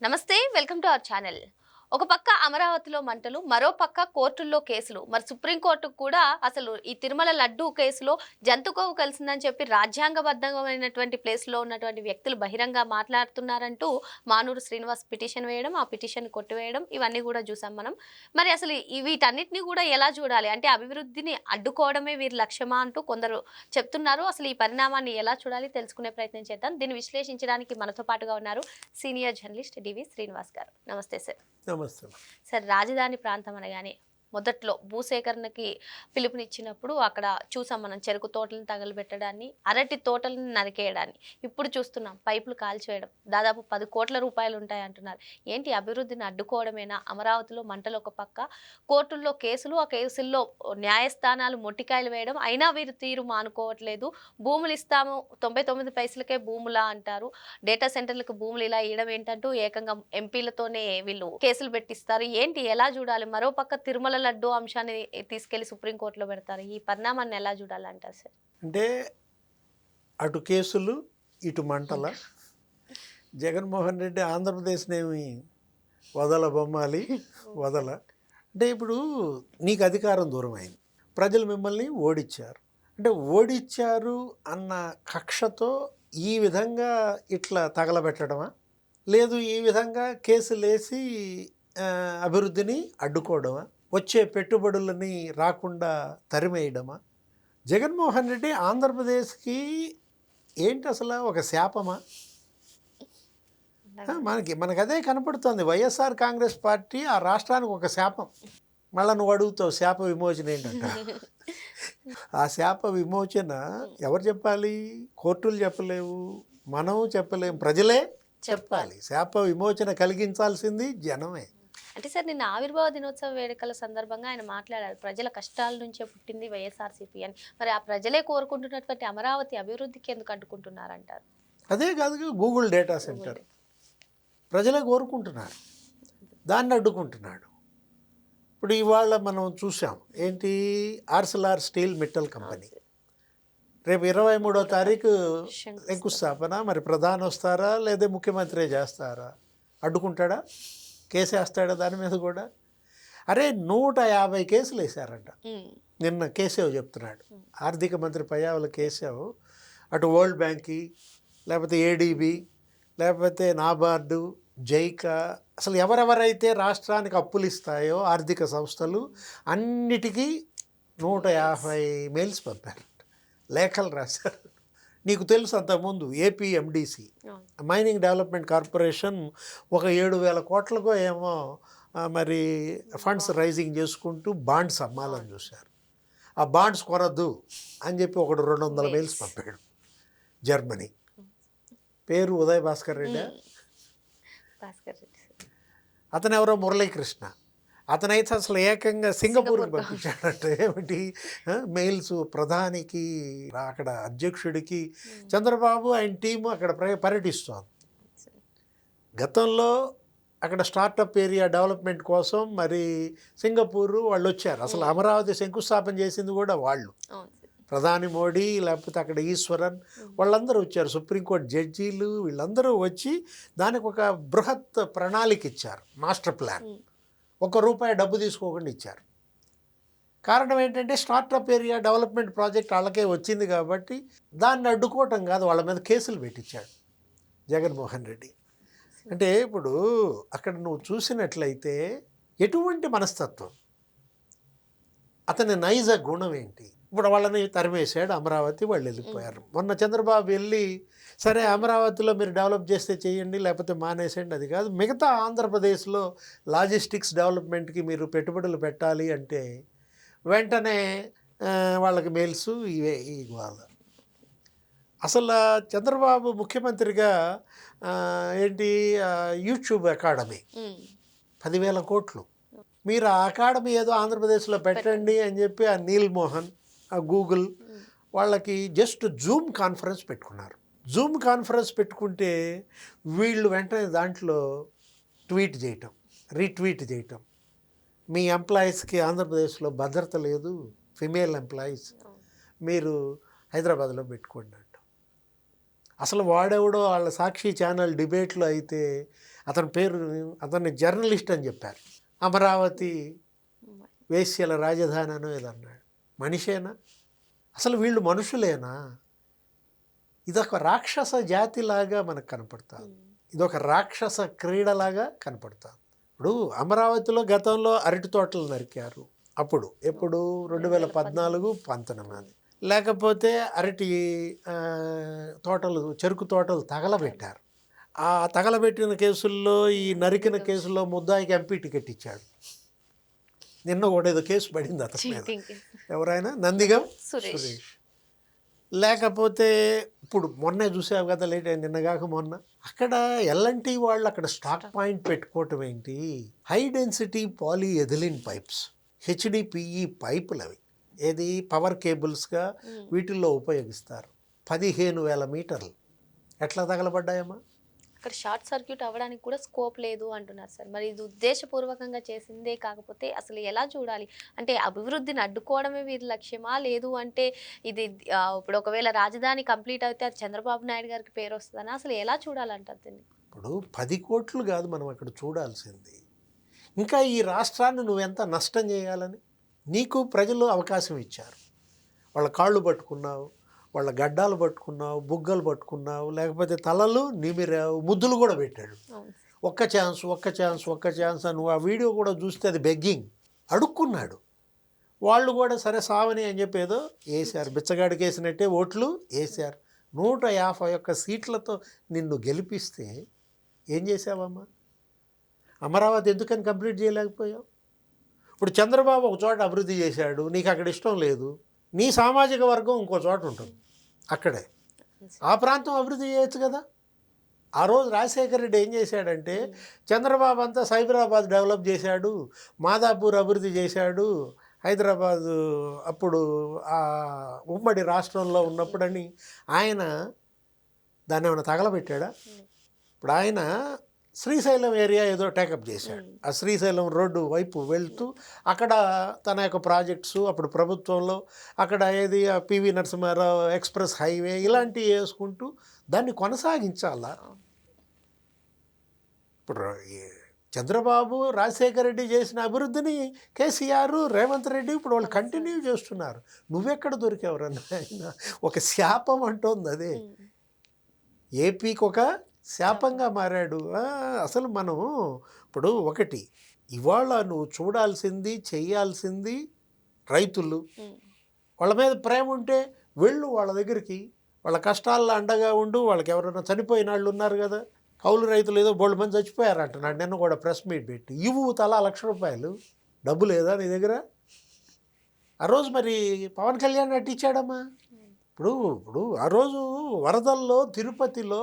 నమస్తే, welcome to our channel. ఒక పక్క అమరావతిలో మంటలు, మరో పక్క కోర్టుల్లో కేసులు. మరి సుప్రీంకోర్టుకు కూడా అసలు ఈ తిరుమల లడ్డూ కేసులో జంతుకోవు కలిసిందని చెప్పి రాజ్యాంగబద్ధమైనటువంటి ప్లేస్లో ఉన్నటువంటి వ్యక్తులు బహిరంగ మాట్లాడుతున్నారంటూ మానూరు శ్రీనివాస్ పిటిషన్ వేయడం, ఆ పిటిషన్ కొట్టివేయడం ఇవన్నీ కూడా చూసాం మనం. మరి అసలు వీటన్నిటిని కూడా ఎలా చూడాలి? అంటే అభివృద్ధిని అడ్డుకోవడమే వీరి లక్ష్యమా అంటూ కొందరు చెప్తున్నారు. అసలు ఈ పరిణామాన్ని ఎలా చూడాలి తెలుసుకునే ప్రయత్నం చేద్దాం. దీన్ని విశ్లేషించడానికి మనతో పాటుగా ఉన్నారు సీనియర్ జర్నలిస్ట్ డివి శ్రీనివాస్ గారు. నమస్తే సార్. నమస్తే. సార్, రాజధాని ప్రాంతం అనగానే మొదట్లో భూసేకరణకి పిలుపునిచ్చినప్పుడు అక్కడ చూసాం మనం చెరుకు తోటలను తగలబెట్టడాన్ని, అరటి తోటలను నరికేయడాన్ని. ఇప్పుడు చూస్తున్నాం పైపులు కాల్చివేయడం. దాదాపు 10 కోట్ల రూపాయలు ఉంటాయి అంటున్నారు. ఏంటి అభివృద్ధిని అడ్డుకోవడమేనా? అమరావతిలో మంటలు ఒక పక్క, కోర్టుల్లో కేసులు, ఆ కేసుల్లో న్యాయస్థానాలు మొట్టికాయలు వేయడం, అయినా వీరు తీరు మానుకోవట్లేదు. భూములు ఇస్తాము 99 పైసలకే భూములా అంటారు. డేటా సెంటర్లకు భూములు ఇలా ఇవ్వడం ఏంటంటూ ఏకంగా ఎంపీలతోనే వీళ్ళు కేసులు పెట్టిస్తారు. ఏంటి ఎలా చూడాలి? మరో పక్క తిరుమల లడ్డు అంశాన్ని తీసుకెళ్లి సుప్రీంకోర్టులో పెడతారు. ఈ పరిణామాన్ని ఎలా చూడాలంటారు సార్? అంటే అటు కేసులు ఇటు మంటల. జగన్మోహన్ రెడ్డి ఆంధ్రప్రదేశ్నేమి బొమ్మాలి వదల. అంటే ఇప్పుడు నీకు అధికారం దూరం అయింది, ప్రజలు మిమ్మల్ని ఓడించారు. అంటే ఓడించారు అన్న కక్షతో ఈ విధంగా ఇట్లా తగలబెట్టడమా, లేదు ఈ విధంగా కేసులేసి అభివృద్ధిని అడ్డుకోవడమా, వచ్చే పెట్టుబడులని రాకుండా తరిమేయడమా? జగన్మోహన్ రెడ్డి ఆంధ్రప్రదేశ్కి ఏంటి అసలు ఒక శాపమా? మనకి అదే కనపడుతుంది. వైఎస్ఆర్ కాంగ్రెస్ పార్టీ ఆ రాష్ట్రానికి ఒక శాపం. మళ్ళీ నువ్వు అడుగుతావు శాప విమోచన ఏంటంట. ఆ శాప విమోచన ఎవరు చెప్పాలి? కోర్టులు చెప్పలేవు, మనం చెప్పలేము, ప్రజలే చెప్పాలి. శాప విమోచన కలిగించాల్సింది జనమే. అంటే సార్, నిన్న ఆవిర్భావ దినోత్సవ వేడుకల సందర్భంగా ఆయన మాట్లాడారు, ప్రజల కష్టాల నుంచే పుట్టింది వైఎస్ఆర్సీపీ అని. మరి ఆ ప్రజలే కోరుకుంటున్నటువంటి అమరావతి అభివృద్ధికి ఎందుకు అడ్డుకుంటున్నారంటారు? అదే కాదు, గూగుల్ డేటా సెంటర్ ప్రజలే కోరుకుంటున్నారు, దాన్ని అడ్డుకుంటున్నాడు. ఇప్పుడు ఇవాళ మనం చూసాం ఏంటి, ఆర్సెల్ఆర్ స్టీల్ మిట్టల్ కంపెనీ రేపు 23వ తారీఖు శంకుస్థాపన. మరి ప్రధాని వస్తారా లేదా ముఖ్యమంత్రి చేస్తారా? అడ్డుకుంటాడా? కేసు వేస్తాడా దాని మీద కూడా? అరే 150 కేసులు వేశారంట. నిన్న కేశవ్ చెప్తున్నాడు, ఆర్థిక మంత్రి పయ్యావుల కేశవ్, అటు వరల్డ్ బ్యాంక్కి, లేకపోతే ఏడీబీ, లేకపోతే నాబార్డు, జైకా, అసలు ఎవరెవరైతే రాష్ట్రానికి అప్పులు ఇస్తాయో ఆర్థిక సంస్థలు అన్నిటికీ 150 మెయిల్స్ పంపారు, లేఖలు రాశారు. నీకు తెలుసు అంతకుముందు ఏపీఎండిసి మైనింగ్ డెవలప్మెంట్ కార్పొరేషన్ ఒక 7,000 కోట్లకో ఏమో మరి ఫండ్స్ రైజింగ్ చేసుకుంటూ బాండ్స్ అమ్మాలని చూశారు. ఆ బాండ్స్ కొనద్దు అని చెప్పి ఒకడు 200 మెయిల్స్ పంపాడు. జర్మనీ, పేరు ఉదయ్ భాస్కర్ రెడ్డి, అతను ఎవరో మురళీకృష్ణ, అతనైతే అసలు ఏకంగా సింగపూర్కి పంపించాడంటే ఏమిటి మెయిల్స్ ప్రధానికి, అక్కడ అధ్యక్షుడికి. చంద్రబాబు ఆయన టీము అక్కడ పర్యటిస్తోంది. గతంలో అక్కడ స్టార్టప్ ఏరియా డెవలప్మెంట్ కోసం మరి సింగపూర్ వాళ్ళు వచ్చారు. అసలు అమరావతి శంకుస్థాపన చేసింది కూడా వాళ్ళు, ప్రధాని మోడీ, లేకపోతే అక్కడ ఈశ్వరన్, వాళ్ళందరూ వచ్చారు. సుప్రీంకోర్టు జడ్జీలు వీళ్ళందరూ వచ్చి దానికి ఒక బృహత్ ప్రణాళిక ఇచ్చారు, మాస్టర్ ప్లాన్. ₹1 డబ్బు తీసుకోకుండా ఇచ్చారు. కారణం ఏంటంటే స్టార్టప్ ఏరియా డెవలప్మెంట్ ప్రాజెక్ట్ వాళ్ళకే వచ్చింది కాబట్టి దాన్ని అడ్డుకోవటం కాదు, వాళ్ళ మీద కేసులు పెట్టించాడు జగన్మోహన్ రెడ్డి. అంటే ఇప్పుడు అక్కడ నువ్వు చూసినట్లయితే ఎటువంటి మనస్తత్వం, అతని నైజ గుణం ఏంటి? ఇప్పుడు వాళ్ళని తరిమేశాడు, అమరావతి వాళ్ళు వెళ్ళిపోయారు. మొన్న చంద్రబాబు వెళ్ళి సరే అమరావతిలో మీరు డెవలప్ చేస్తే చేయండి, లేకపోతే మానేసేయండి, అది కాదు, మిగతా ఆంధ్రప్రదేశ్లో లాజిస్టిక్స్ డెవలప్మెంట్కి మీరు పెట్టుబడులు పెట్టాలి అంటే వెంటనే వాళ్ళకి మెయిల్స్ ఇవే ఇవ్వాలి. అసలు చంద్రబాబు ముఖ్యమంత్రిగా ఏంటి యూట్యూబ్ అకాడమీ 10,000 కోట్లు, మీరు ఆ అకాడమీ ఏదో ఆంధ్రప్రదేశ్లో పెట్టండి అని చెప్పి ఆ నీల్ మోహన్, ఆ గూగుల్ వాళ్ళకి జస్ట్ జూమ్ కాన్ఫరెన్స్ పెట్టుకున్నారు. జూమ్ కాన్ఫరెన్స్ పెట్టుకుంటే వీళ్ళు వెంటనే దాంట్లో ట్వీట్ చేయటం, రీట్వీట్ చేయటం, మీ ఎంప్లాయీస్కి ఆంధ్రప్రదేశ్లో భద్రత లేదు, ఫిమేల్ ఎంప్లాయీస్, మీరు హైదరాబాద్లో పెట్టుకోండి అంట. అసలు వాడెవడో వాళ్ళ సాక్షి ఛానల్ డిబేట్లో అయితే అతని పేరు, అతన్ని జర్నలిస్ట్ అని చెప్పారు. అమరావతి వేశ్యల రాజధాని అనో ఏదన్నాడు. మనిషేనా? అసలు వీళ్ళు మనుషులేనా? ఇదొక రాక్షస జాతిలాగా మనకు కనపడుతుంది. ఇదొక రాక్షస క్రీడలాగా కనపడుతుంది. ఇప్పుడు అమరావతిలో గతంలో అరటి తోటలు నరికారు. అప్పుడు ఎప్పుడు 2014-19 లేకపోతే అరటి తోటలు, చెరుకు తోటలు తగలబెట్టారు. ఆ తగలబెట్టిన కేసుల్లో, ఈ నరికిన కేసుల్లో ముద్దాయికి ఎంపీ టికెట్ ఇచ్చాడు. నిన్న కూడా ఏదో కేసు పడింది అతని మీద. ఎవరైనా నందిగం సురేష్. లేకపోతే ఇప్పుడు మొన్నే చూసావు కదా, లేట్ నిన్నగాక మొన్న అక్కడ ఎల్ఎన్టీ వాళ్ళు అక్కడ స్టాక్ పాయింట్ పెట్టుకోవటం ఏంటి? High density polyethylene pipes, HDPE పైపులు అవి. ఏది పవర్ కేబుల్స్గా వీటిల్లో ఉపయోగిస్తారు. 15,000 మీటర్లు. ఎట్లా తగలబడ్డాయమ్మా? అక్కడ షార్ట్ సర్క్యూట్ అవ్వడానికి కూడా స్కోప్ లేదు అంటున్నారు సార్. మరి ఇది ఉద్దేశపూర్వకంగా చేసిందే కాకపోతే అసలు ఎలా చూడాలి? అంటే అభివృద్ధిని అడ్డుకోవడమే వీరి లక్ష్యమా? లేదు అంటే ఇది ఇప్పుడు ఒకవేళ రాజధాని కంప్లీట్ అయితే అది చంద్రబాబు నాయుడు గారికి పేరు వస్తుందని అసలు ఎలా చూడాలంటారు దీన్ని? ఇప్పుడు 10 కోట్లు కాదు మనం అక్కడ చూడాల్సింది. ఇంకా ఈ రాష్ట్రాన్ని నువ్వెంత నష్టం చేయాలని నీకు ప్రజలు అవకాశం ఇచ్చారు. వాళ్ళ కాళ్ళు పట్టుకున్నావు, వాళ్ళ గడ్డాలు పట్టుకున్నావు, బుగ్గలు పట్టుకున్నావు, లేకపోతే తలలు నిమిరావు, ముద్దులు కూడా పెట్టాడు. ఒక్క ఛాన్స్ నువ్వు ఆ వీడియో కూడా చూస్తే అది బెగ్గింగ్, అడుక్కున్నాడు. వాళ్ళు కూడా సరే సావని అని చెప్పి ఏదో వేశారు. బిచ్చగాడికి వేసినట్టే ఓట్లు వేశారు. 151 సీట్లతో నిన్ను గెలిపిస్తే ఏం చేసావమ్మా? అమరావతి ఎందుకని కంప్లీట్ చేయలేకపోయావు? ఇప్పుడు చంద్రబాబు ఒక చోట అభివృద్ధి చేశాడు, నీకు అక్కడ ఇష్టం లేదు, నీ సామాజిక వర్గం ఇంకో చోట ఉంటుంది, అక్కడే ఆ ప్రాంతం అభివృద్ధి చేయొచ్చు కదా. ఆ రోజు రాజశేఖర రెడ్డి ఏం చేశాడంటే, చంద్రబాబు అంతా సైబరాబాద్ డెవలప్ చేశాడు, మాదాపూర్ అభివృద్ధి చేశాడు, హైదరాబాదు అప్పుడు ఆ ఉమ్మడి రాష్ట్రంలో ఉన్నప్పుడని ఆయన దాన్ని ఏమైనా తగలబెట్టాడా? ఇప్పుడు ఆయన శ్రీశైలం ఏరియా ఏదో టేకప్ చేశాడు. ఆ శ్రీశైలం రోడ్డు వైపు వెళ్తూ అక్కడ తన యొక్క ప్రాజెక్ట్స్ అప్పుడు ప్రభుత్వంలో అక్కడ ఏది పివి నరసింహారావు ఎక్స్ప్రెస్ హైవే ఇలాంటివి వేసుకుంటూ దాన్ని కొనసాగించాలా. ఇప్పుడు చంద్రబాబు రాజశేఖర రెడ్డి చేసిన అభివృద్ధిని కేసీఆర్ రేవంత్ రెడ్డి ఇప్పుడు వాళ్ళు కంటిన్యూ చేస్తున్నారు. నువ్వెక్కడ దొరికేవరన్నా? ఆయన ఒక శాపం అంటోంది అదే. ఏపీకి ఒక శాపంగా మారాడు. అసలు మనం ఇప్పుడు ఒకటి ఇవాళ నువ్వు చూడాల్సింది, చేయాల్సింది రైతులు. వాళ్ళ మీద ప్రేమ ఉంటే వెళ్ళు వాళ్ళ దగ్గరికి, వాళ్ళ కష్టాల్లో అండగా ఉండు. వాళ్ళకి ఎవరైనా చనిపోయిన వాళ్ళు ఉన్నారు కదా, కౌలు రైతులు ఏదో బోల్డ్ మంది చచ్చిపోయారంట. నాడు నిన్న కూడా ప్రెస్ మీట్ పెట్టి ఇవ్వు తలా ₹1,00,000 డబ్బు లేదా నీ దగ్గర? ఆ రోజు మరి పవన్ కళ్యాణ్ అట్టిచ్చాడమ్మా. ఇప్పుడు ఆ రోజు వరదల్లో తిరుపతిలో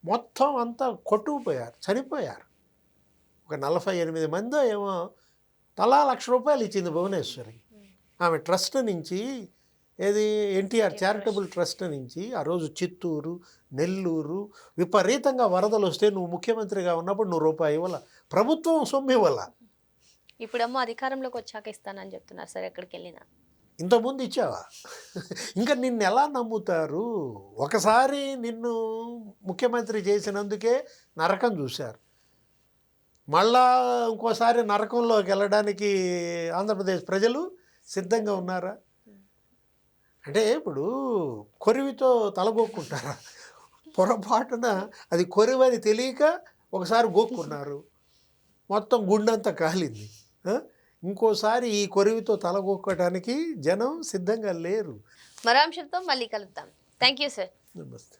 మొత్తం అంతా కొట్టుకుపోయారు, చనిపోయారు. ఒక 48 మందో ఏమో. తలా ₹1,00,000 ఇచ్చింది భువనేశ్వరి. ఆమె ట్రస్ట్ నుంచి, ఏది ఎన్టీఆర్ చారిటబుల్ ట్రస్ట్ నుంచి. ఆ రోజు చిత్తూరు, నెల్లూరు విపరీతంగా వరదలు వస్తే నువ్వు ముఖ్యమంత్రిగా ఉన్నప్పుడు నువ్వు రూపాయి ఇవ్వాల, ప్రభుత్వం సొమ్ము ఇవ్వాల. ఇప్పుడేమో అధికారంలోకి వచ్చాక ఇస్తానని చెప్తున్నారు సార్. ఎక్కడికి వెళ్ళినా ఇంతకుముందు ఇచ్చావా? ఇంకా నిన్ను ఎలా నమ్ముతారు? ఒకసారి నిన్ను ముఖ్యమంత్రి చేసినందుకే నరకం చూశారు. మళ్ళా ఇంకోసారి నరకంలోకి వెళ్ళడానికి ఆంధ్రప్రదేశ్ ప్రజలు సిద్ధంగా ఉన్నారా? అంటే ఇప్పుడు కొరివితో తలగొక్కుంటారా? పొరపాటున అది కొరివని తెలియక ఒకసారి గోక్కున్నారు, మొత్తం గుండంతా కాలింది. ఇంకోసారి ఈ కొరివితో తలగొక్కడానికి జనం సిద్ధంగా లేరు. మరో అంశంతో మళ్ళీ కలుద్దాం. Thank you sir. నమస్తే.